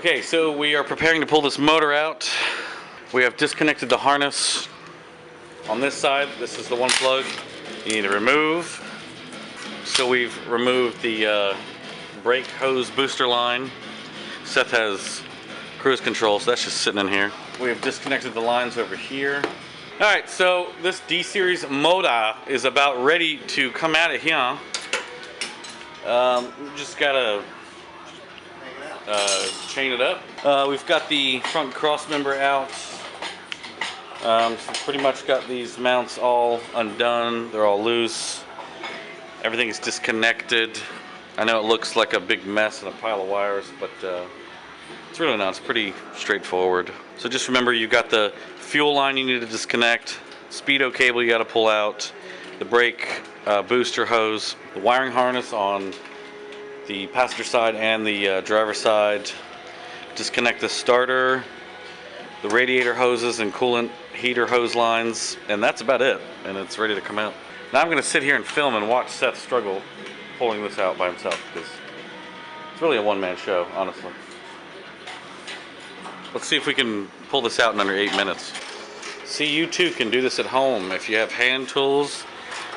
Okay, so we are preparing to pull this motor out. We have disconnected the harness on this side. This is the one plug you need to remove. So we've removed the brake hose booster line. Seth has cruise control, so that's just sitting in here. We have disconnected the lines over here. Alright, so this D-Series motor is about ready to come out of here. Just gotta chain it up. We've got the front cross member out. So pretty much got these mounts all undone. They're all loose. Everything is disconnected. I know it looks like a big mess and a pile of wires, but it's really not. It's pretty straightforward. So just remember, you got the fuel line you need to disconnect, speedo cable you got to pull out, the brake booster hose, the wiring harness on the passenger side and the driver side. Disconnect the starter, the radiator hoses and coolant heater hose lines, and that's about it. And it's ready to come out. Now I'm going to sit here and film and watch Seth struggle pulling this out by himself, because it's really a one-man show, honestly. Let's see if we can pull this out in under 8 minutes. See, you too can do this at home if you have hand tools,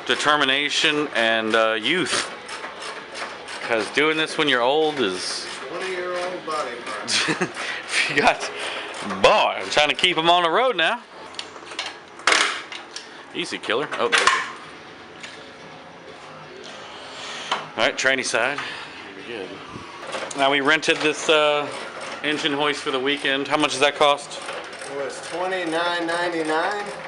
determination, and youth. Because doing this when you're old is... 20-year-old body parts. If you got... Boy, I'm trying to keep them on the road now. Easy, killer. Oh, there we go. Alright, tranny side. Very good. Now we rented this engine hoist for the weekend. How much does that cost? It was $29.99.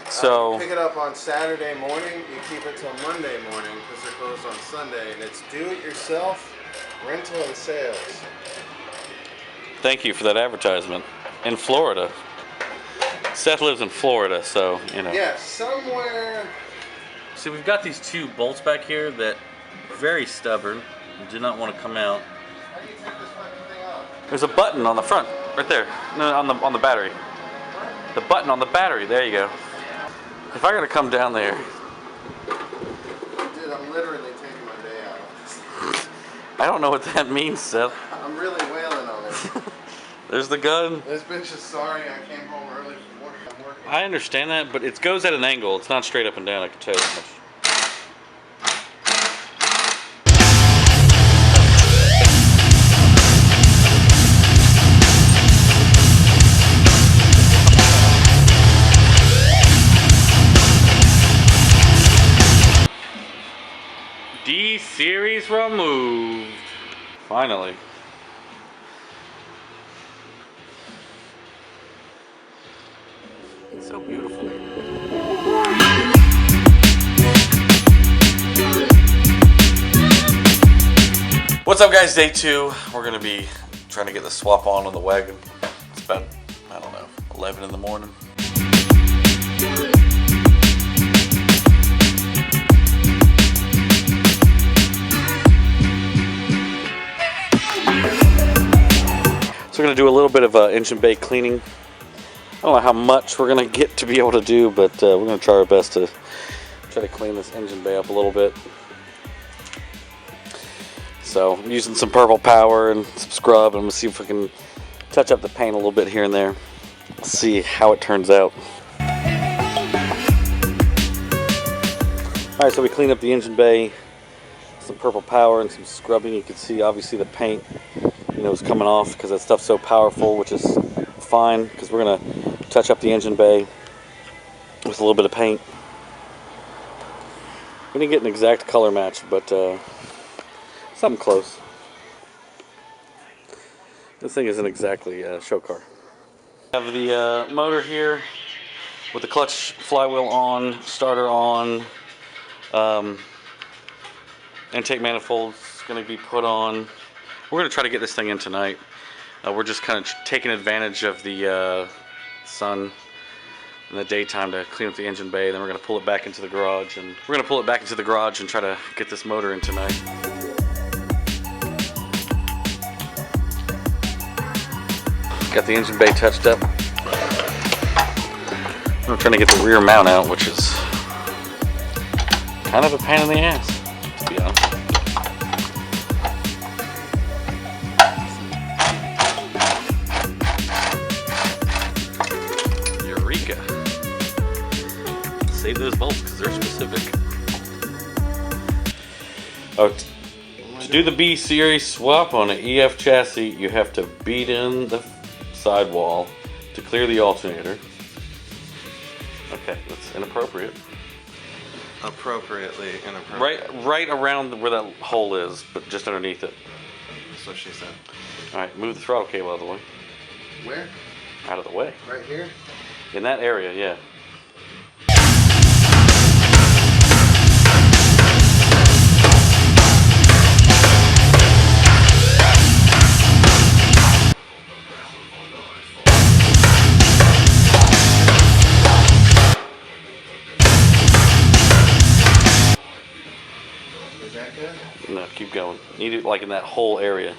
So pick it up on Saturday morning. You keep it till Monday morning because they're closed on Sunday, and it's do-it-yourself rental and sales. Thank you for that advertisement. In Florida. Seth lives in Florida, so you know. Yeah, somewhere. See, we've got these two bolts back here that are very stubborn and do not want to come out. How do you take this fucking thing off? There's a button on the front, right there. No, on the battery. The button on the battery. There you go. If I gotta come down there. Dude, I'm literally taking my day out on this. I don't know what that means, Seth. I'm really wailing on it. There's the gun. This bitch is sorry I came home early from work. I'm working. I understand that, but it goes at an angle. It's not straight up and down, I can tell you that much. D-Series removed. Finally. It's so beautiful. What's up, guys? Day 2. We're gonna be trying to get the swap on the wagon. It's about, I don't know, 11 in the morning. So we're going to do a little bit of engine bay cleaning. I don't know how much we're going to get to be able to do, but we're going to try our best to try to clean this engine bay up a little bit. So I'm using some purple power and some scrub, and I'm going to see if we can touch up the paint a little bit here and there. Let's see how it turns out. Alright, so we cleaned up the engine bay, some purple power and some scrubbing. You can see obviously the paint, you know, is coming off because that stuff's so powerful, which is fine because we're going to touch up the engine bay with a little bit of paint. We didn't get an exact color match, but something close. This thing isn't exactly a show car. I have the motor here with the clutch flywheel on, starter on, intake manifold's going to be put on. We're going to try to get this thing in tonight. We're just kind of taking advantage of the sun in the daytime to clean up the engine bay. Then we're going to pull it back into the garage, and try to get this motor in tonight. Got the engine bay touched up. I'm trying to get the rear mount out, which is kind of a pain in the ass, to be honest. save those bolts because they're specific. Oh, to do the B series swap on an EF chassis, you have to beat in the sidewall to clear the alternator. Okay, that's inappropriate. Appropriately inappropriate. Right around where that hole is, but just underneath it. That's what she said. All right, move the throttle cable out of the way. Where? Out of the way. Right here? In that area, yeah. Is that good? No, keep going. Need it like in that whole area.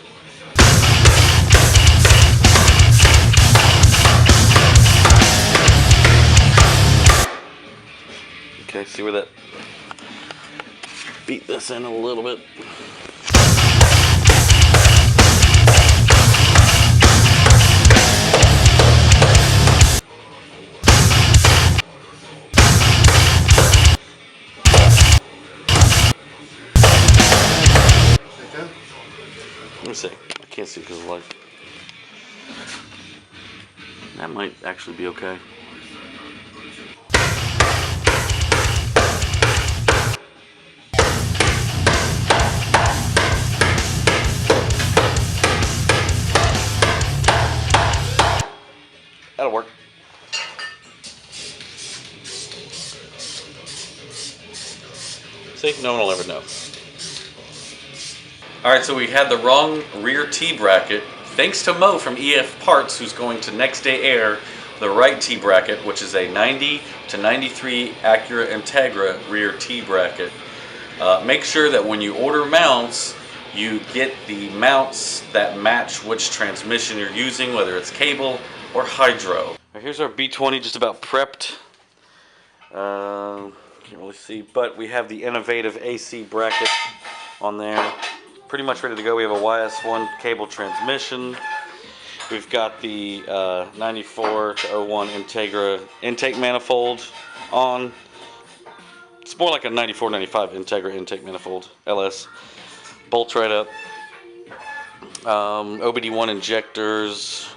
Okay, see where that... Beat this in a little bit. Okay. Let me see. I can't see because of the light. That might actually be okay. That'll work. See, no one will ever know. Alright, so we had the wrong rear T-bracket. Thanks to Mo from EF Parts, who's going to Next Day Air, the right T-bracket, which is a 90 to 93 Acura Integra rear T-bracket. Make sure that when you order mounts, you get the mounts that match which transmission you're using, whether it's cable or hydro. Here's our B20 just about prepped. Can't really see, but we have the innovative AC bracket on there. Pretty much ready to go. We have a YS1 cable transmission. We've got the 94 to 01 Integra intake manifold on. It's more like a 94, 95 Integra intake manifold, LS. Bolts right up. OBD1 injectors.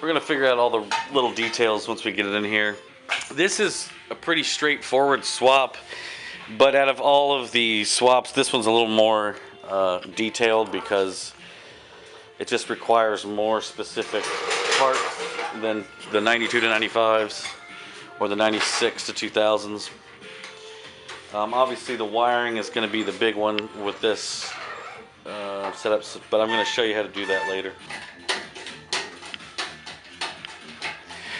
We're going to figure out all the little details once we get it in here. This is a pretty straightforward swap, but out of all of the swaps, this one's a little more detailed because it just requires more specific parts than the 92 to 95s or the 96 to 2000s. Obviously the wiring is going to be the big one with this setup, but I'm going to show you how to do that later.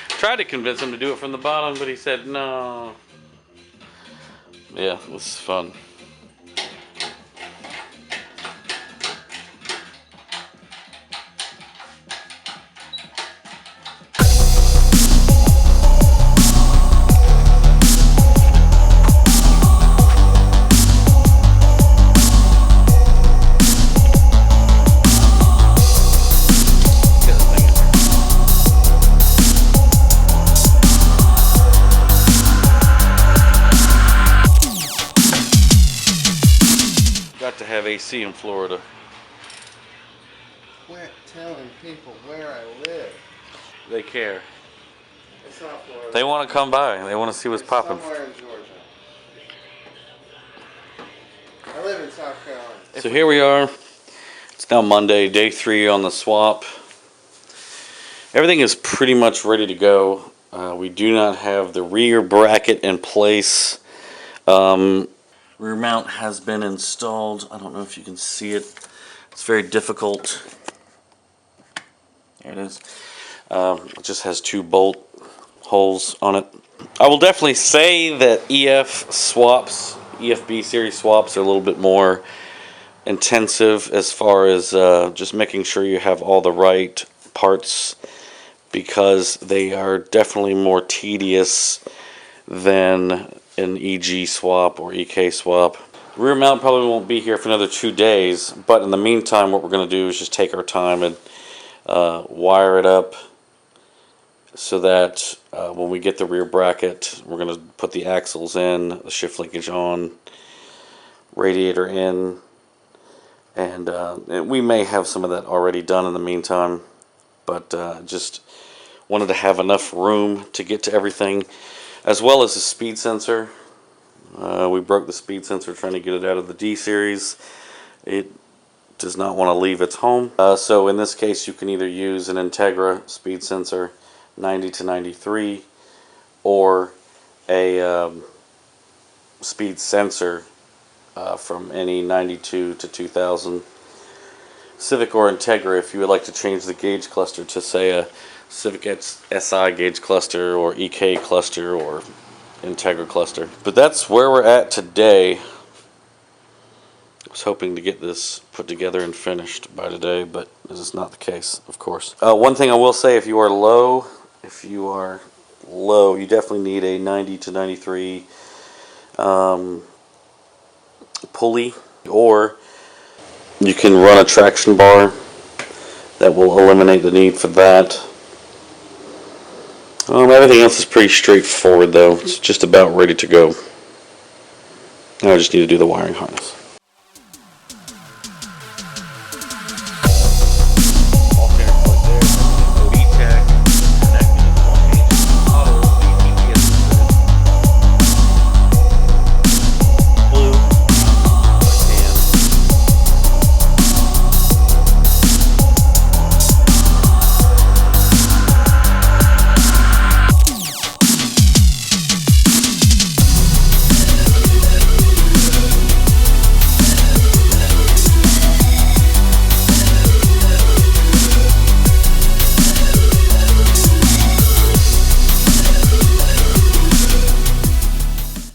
Tried to convince him to do it from the bottom, but he said no. Yeah, it was fun. To have AC in Florida. Quit telling people where I live. They care. It's not Florida. They want to come by. They want to see what's popping. Somewhere in Georgia. I live in South Carolina. So here we are. It's now Monday, day 3 on the swap. Everything is pretty much ready to go. We do not have the rear bracket in place. Rear mount has been installed. I don't know if you can see it. It's very difficult. There it is. It just has 2 bolt holes on it. I will definitely say that EF swaps, EFB series swaps are a little bit more intensive as far as just making sure you have all the right parts, because they are definitely more tedious than an EG swap or EK swap. Rear mount probably won't be here for another 2 days, but in the meantime what we're going to do is just take our time and wire it up so that when we get the rear bracket, we're going to put the axles in, the shift linkage on, radiator in, and we may have some of that already done in the meantime, but just wanted to have enough room to get to everything, as well as the speed sensor. We broke the speed sensor trying to get it out of the D series. It does not want to leave its home. So in this case, you can either use an Integra speed sensor 90 to 93 or a speed sensor from any 92 to 2000 Civic or Integra if you would like to change the gauge cluster to, say, a Civic SI gauge cluster or EK cluster or Integra cluster. But that's where we're at today. I was hoping to get this put together and finished by today, but this is not the case, of course. One thing I will say, if you are low, you definitely need a 90 to 93 pulley, or you can run a traction bar. That will eliminate the need for that. Everything else is pretty straightforward though. It's just about ready to go. Now I just need to do the wiring harness.